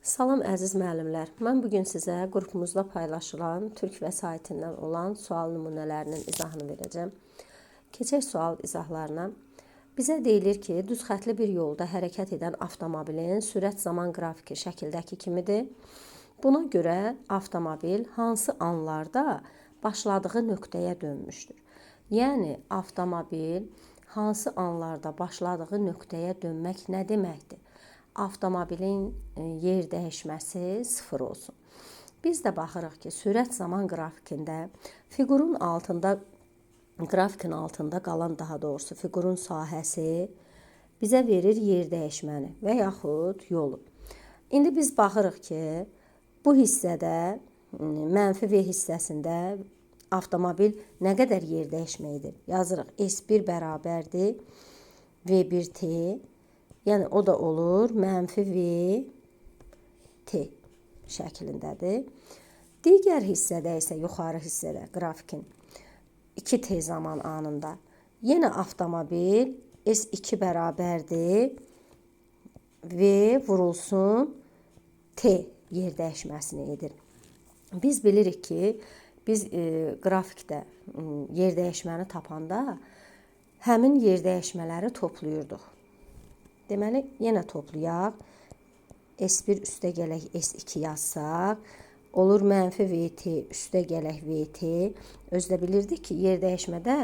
Salam əziz müəllimlər. Mən bugün sizə qrupumuzda paylaşılan Türk vəsaitindən olan sual nümunələrinin izahını verəcəm. Keçək sual izahlarına. Bizə deyilir ki, düz xətli bir yolda hərəkət edən avtomobilin sürət zaman qrafiki şəkildəki kimidir. Buna görə avtomobil hansı anlarda başladığı nöqtəyə dönmüşdür? Yəni, avtomobil hansı anlarda başladığı nöqtəyə dönmək nə deməkdir? Avtomobilin yer dəyişməsi 0 olsun. Biz də baxırıq ki, sürət zaman qrafikində qrafikin altında qalan, daha doğrusu fiqurun sahəsi bizə verir yer dəyişməni və yaxud yolu. İndi biz baxırıq ki, bu hissədə, mənfi V hissəsində avtomobil nə qədər yer dəyişməkdir? Yazırıq, S1 bərabərdir V1T. Yəni, o da olur mənfi V T şəklindədir. Digər hissədə isə, yuxarı hissədə qrafikin 2T zaman anında yenə avtomobil S2 bərabərdir V vurulsun T yer dəyişməsini edir. Biz bilirik ki, biz qrafikdə yer dəyişməni tapanda həmin yer dəyişmələri toplayırdıq. Deməli, yenə toplayaq. S1 üstə gələk S2 yazsaq, olur mənfi VT üstə gələk VT. Özdə bilirdik ki, yer dəyişmədə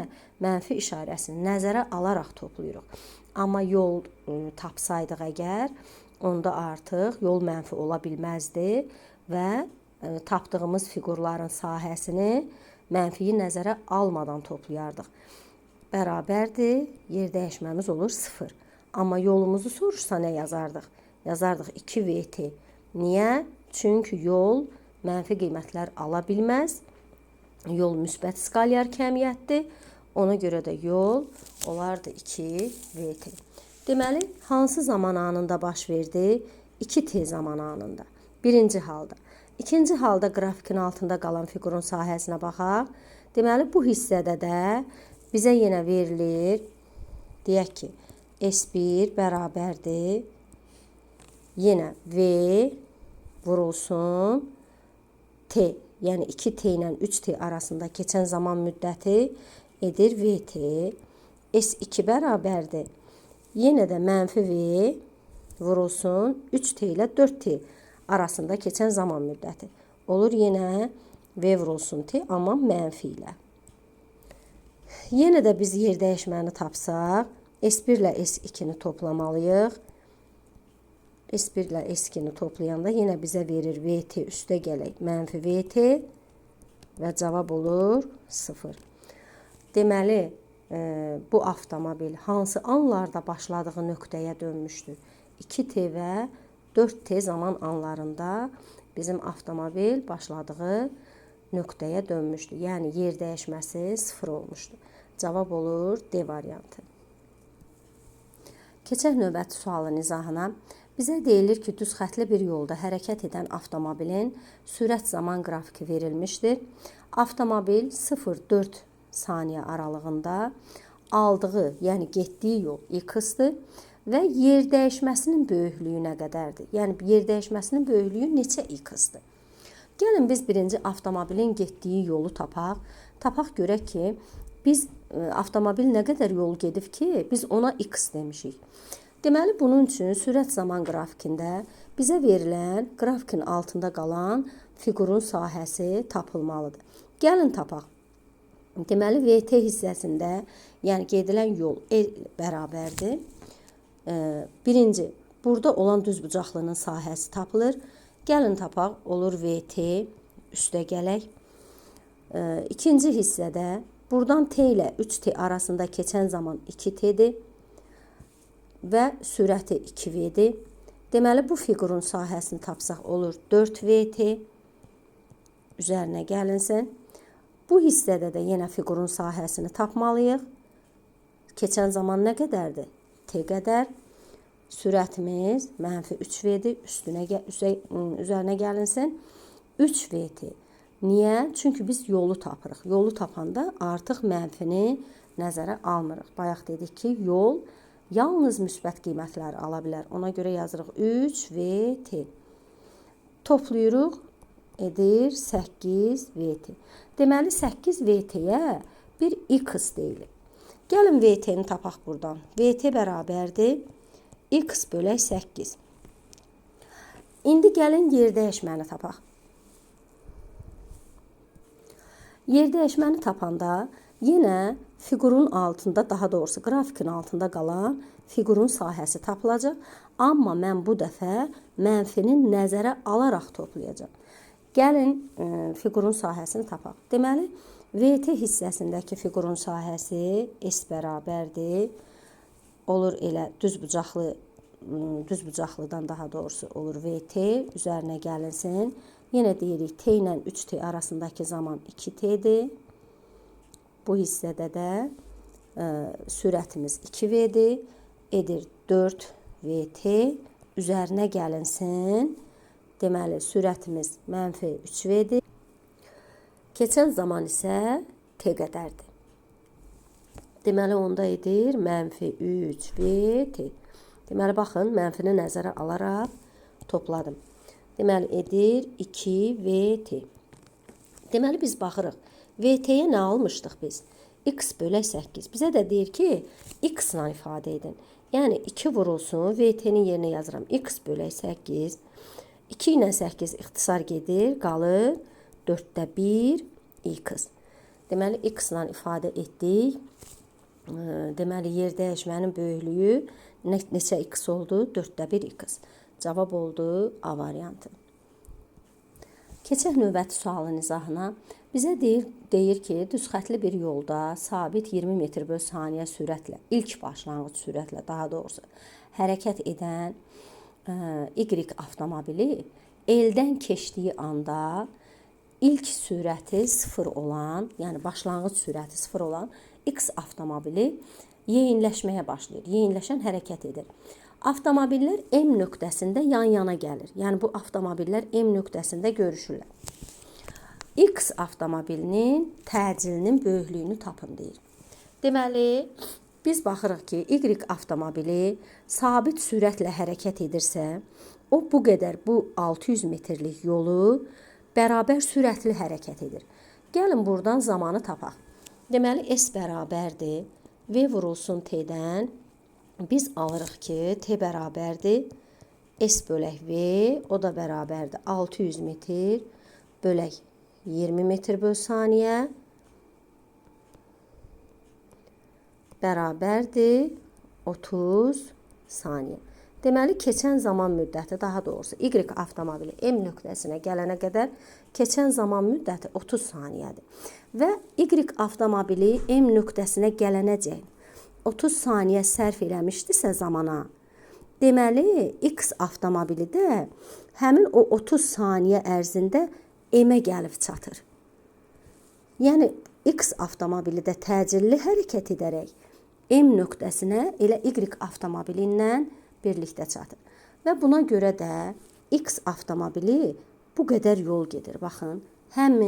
mənfi işarəsini nəzərə alaraq toplayırıq. Amma yol tapsaydıq əgər, onda artıq yol mənfi ola bilməzdi və tapdığımız fiqurların sahəsini mənfiyi nəzərə almadan toplayardıq. Bərabərdir, yer dəyişməmiz olur 0. Amma yolumuzu soruşsa nə yazardıq? Yazardıq 2VT. Niyə? Çünki yol mənfi qiymətlər ala bilməz. Yol müsbət skalyar kəmiyyətdir. Ona görə də yol olardı 2VT. Deməli, hansı zaman anında baş verdi? 2T zaman anında. Birinci halda. İkinci halda qrafikin altında qalan fiqurun sahəsinə baxaq. Deməli, bu hissədə də bizə yenə verilir. Deyək ki, S1 bərabərdir. Yenə V vurulsun T. Yəni 2T ilə 3T arasında keçən zaman müddəti edir VT. S2 bərabərdir. Yenə də mənfi V vurulsun 3T ilə 4T arasında keçən zaman müddəti. Olur yenə V vurulsun T, amma mənfi ilə. Yenə də biz yer dəyişməni tapsaq, S1 ilə S2-ni toplamalıyıq. S1 ilə S2-ni toplayanda yenə bizə verir VT üstə gələk mənfi VT və cavab olur 0. Deməli, bu avtomobil hansı anlarda başladığı nöqtəyə dönmüşdür? 2T və 4T zaman anlarında bizim avtomobil başladığı nöqtəyə dönmüşdür. Yəni, yer dəyişməsi 0 olmuşdur. Cavab olur D variantı. Keçək növbəti sualın izahına. Bizə deyilir ki, düz xətli bir yolda hərəkət edən avtomobilin sürət zaman qrafiki verilmişdir. Avtomobil 0-4 saniyə aralığında aldığı, yəni getdiyi yol X-dır və yer dəyişməsinin böyüklüyü nə qədərdir? Yəni, yer dəyişməsinin böyüklüyü neçə X-dır? Gəlin, biz birinci avtomobilin getdiyi yolu tapaq. Tapaq görək ki, biz avtomobil nə qədər yol gedib ki, biz ona X demişik. Deməli, bunun üçün sürət zaman qrafikində bizə verilən qrafikin altında qalan fiqurun sahəsi tapılmalıdır. Gəlin tapaq. Deməli, VT hissəsində, yəni gedilən yol L bərabərdir. Birinci, burada olan düzbucaqlının sahəsi tapılır. Gəlin tapaq, olur VT üstə gələk. İkinci hissədə buradan T ilə 3T arasında keçən zaman 2T'dir və sürəti 2V'dir. Deməli, bu fiqurun sahəsini tapsaq olur 4VT. Üzərinə gəlinsin. Bu hissədə də yenə fiqurun sahəsini tapmalıyıq. Keçən zaman nə qədərdir? T qədər. Sürətimiz mənfi 3V'dir. Üzərinə gəlinsin. 3VT. Niyə? Çünki biz yolu tapırıq. Yolu tapanda artıq mənfini nəzərə almırıq. Bayaq dedik ki, yol yalnız müsbət qiymətləri ala bilər. Ona görə yazırıq 3VT. Toplayırıq, edir 8 VT. Deməli 8 VT-yə bir x deyilir. Gəlin VT-ni tapaq buradan. VT bərabərdir x bölək 8. İndi gəlin yer dəyişməni tapaq. Yer dəyişməni tapanda yenə fiqurun altında, daha doğrusu qrafikin altında qalan fiqurun sahəsi tapılacaq. Amma mən bu dəfə mənfini nəzərə alaraq toplayacağam. Gəlin fiqurun sahəsini tapaq. Deməli, VT hissəsindəki fiqurun sahəsi S bərabərdir. Olur elə düzbucaqlıdan daha doğrusu olur VT. Üzərinə gəlinsin. Yenə deyirik T ilə 3T arasındakı zaman 2T'dir. Bu hissədə də sürətimiz 2V'dir. Edir 4VT. Üzərinə gəlinsin. Deməli, sürətimiz mənfi 3V'dir. Keçən zaman isə T qədərdir. Deməli, onda edir mənfi 3VT. Deməli, baxın, mənfini nəzərə alaraq topladım. Deməli, edir 2VT. Deməli, biz baxırıq. VT-yə nə almışdıq biz? X bölək 8. Bizə də deyir ki, X ilə ifadə edin. Yəni, 2 vurulsun, VT-nin yerinə yazıram. X bölək 8. 2 ilə 8 ixtisar gedir, qalır 4də 1 x. Deməli, x ilə ifadə etdik. Deməli, yer dəyişmənin böyüklüyü neçə x oldu? 4də 1 x. Cavab oldu A variantı. Keçək növbəti sualın izahına. Bizə deyir ki, düzxətli bir yolda sabit 20 metr bölü saniyə sürətlə, ilk başlanğıc sürətlə daha doğrusu hərəkət edən Y avtomobili eldən keçdiyi anda ilk sürəti 0 olan, yəni başlanğıc sürəti 0 olan X avtomobili yeyinləşməyə başlayır. Yeyinləşən hərəkət edir. Avtomobillər M nöqtəsində yan-yana gəlir. Yəni bu avtomobillər M nöqtəsində görüşürlər. X avtomobilinin təcilinin böyüklüyünü tapın deyir. Deməli, biz baxırıq ki, Y avtomobili sabit sürətlə hərəkət edirsə, o bu qədər, bu 600 metrlik yolu bərabər sürətli hərəkət edir. Gəlin buradan zamanı tapaq. Deməli, S bərabərdir. V vurulsun T'dən. Biz alırıq ki, T bərabərdir. S bölək V, o da bərabərdir 600 metr bölək 20 metr bölü saniyə. Bərabərdir 30 saniyə. Deməli, keçən zaman müddəti, daha doğrusu Y avtomobili M nöqtəsinə gələnə qədər keçən zaman müddəti 30 saniyədir. Və Y avtomobili M nöqtəsinə gələnəcək 30 saniyə sərf eləmişdirsə zamana, deməli, X avtomobili də həmin o 30 saniyə ərzində M-ə gəlib çatır. Yəni, X avtomobili də təcilli hərəkət edərək M nöqtəsinə elə Y avtomobili ilə birlikdə çatır. Və buna görə də X avtomobili bu qədər yol gedir. Baxın, həm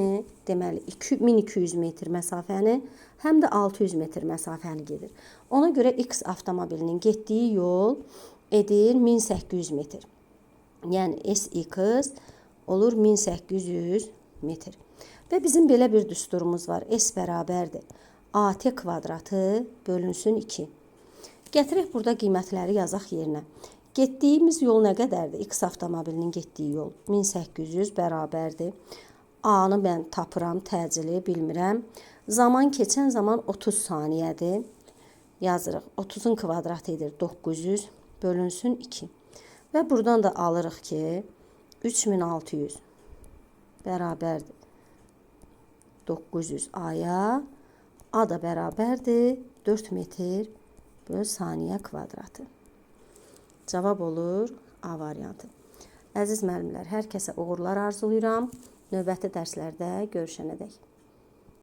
deməli 1200 metr məsafəni, həm də 600 metr məsafəni gedir. Ona görə X avtomobilinin getdiyi yol edir 1800 metr. Yəni SX olur 1800 metr. Və bizim belə bir düsturumuz var. S bərabərdir AT kvadratı bölünsün 2. Gətirək burada qiymətləri yazaq yerinə. Getdiyimiz yol nə qədərdir? X avtomobilinin getdiyi yol 1800 bərabərdir. A-nı mən tapıram, təcili bilmirəm. Zaman keçən zaman 30 saniyədir. Yazırıq. 30-un kvadratı edir 900 bölünsün 2. Və buradan da alırıq ki 3600 bərabərdir 900 A-ya. A da bərabərdir 4 metr bölü saniyə kvadratı. Cavab olur A variantı. Əziz müəllimlər, hər kəsə uğurlar arzulayıram. Növbəti dərslərdə görüşənədək.